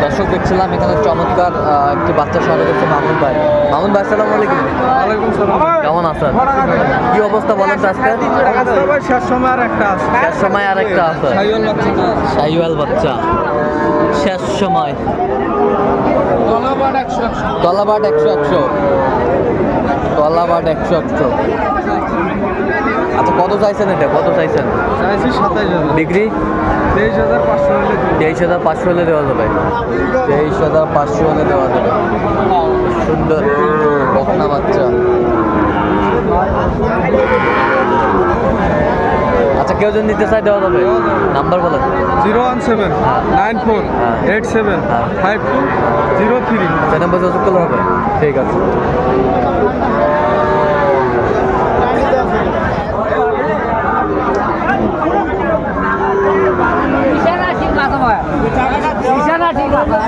দর্শক দেখছিলাম এখানে চমৎকার একটি বাচ্চা সংগ্রহ করছে মামুন ভাই। মামুন ভাই আসসালামু আলাইকুম। ওয়ালাইকুম সালাম। কেমন আছেন? কি অবস্থা বলেন তো আজকে? ভাই শেষ সময় আর একটা আছে। শেষ সময় আর একটা আছে। সাইওয়াল বাচ্চা না। শাহিওয়াল বাচ্চা শেষ সময়। তলাবাট 100 তলাবাট 100 তলাবাট 100। আচ্ছা কত চাইছেন এটা, কত চাইছেন? চাইছি 27,000। ডিগ্রি 23,500 হলে 23,500 হলে দেওয়া যাবে। 23,500 হলে দেওয়া যাবে। সুন্দর বকনা বাচ্চা। আচ্ছা কেউ যদি নিতে চাই দেওয়া যাবে? নাম্বার বলেন। 01794875203। সেই নাম্বার যোগাযোগ করলে হবে। ঠিক আছে। ঠিক আছে